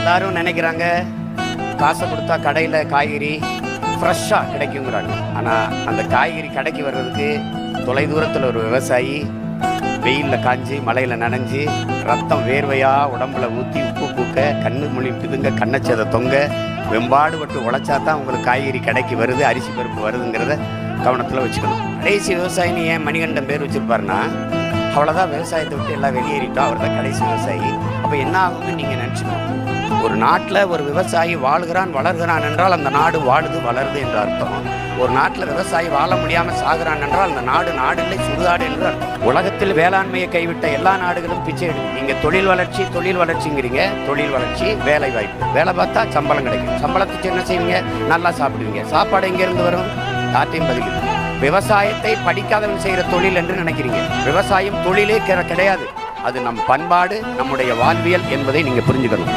எல்லாரும் நினைக்கிறாங்க காசை கொடுத்தா கடையில் காய்கறி ஃப்ரெஷ்ஷாக கிடைக்குங்கிறாங்க. ஆனால் அந்த காய்கறி கடைக்கு வர்றதுக்கு தொலைதூரத்தில் ஒரு விவசாயி வெயிலில் காஞ்சி மழையில் நனைஞ்சி ரத்தம் வேர்வையாக உடம்புல ஊற்றி உப்பு பூக்க கண்ணு மொழி பிதுங்க கண்ணச்சதை தொங்க வெம்பாடுபட்டு உழைச்சா தான் உங்களுக்கு காய்கறி கடைக்கு வருது, அரிசி பருப்பு வருதுங்கிறத கவனத்தில் வச்சுக்கணும். கடைசி விவசாயின்னு ஏன் மணிகண்டன் பேர் வச்சுருப்பாருன்னா, அவ்வளோதான், விவசாயத்தை விட்டு எல்லாம் வெளியேறிட்டோம், அவர் தான் கடைசி விவசாயி. அப்போ என்ன ஆகும்னு நீங்கள் நினச்சிக்கணும். ஒரு நாட்டில் ஒரு விவசாயி வாழ்கிறான் வளர்கிறான் என்றால் அந்த நாடு வாழுது வளருது என்று அர்த்தம். ஒரு நாட்டில் விவசாயி வாழ முடியாமல் சாகுறான் என்றால் அந்த நாடு நாடில்லை சுடுகாடு என்று அர்த்தம். உலகத்தில் வேளாண்மையை கைவிட்ட எல்லா நாடுகளும் பிச்சை எடுக்கும். நீங்கள் தொழில் வளர்ச்சிங்கிறீங்க. தொழில் வளர்ச்சி, வேலை வாய்ப்பு. வேலை பார்த்தா சம்பளம் கிடைக்கும். சம்பளத்துக்கு என்ன செய்வீங்க? நல்லா சாப்பிடுவீங்க. சாப்பாடு எங்கேருந்து வரும்? யார்ட்டையும் பதிக்கணும். விவசாயத்தை படிக்காதவன் செய்கிற தொழில் என்று நினைக்கிறீங்க. விவசாயம் தொழிலே கிடையாது. அது நம் பண்பாடு, நம்முடைய வாழ்வியல் என்பதை நீங்கள் புரிஞ்சுக்கணும்.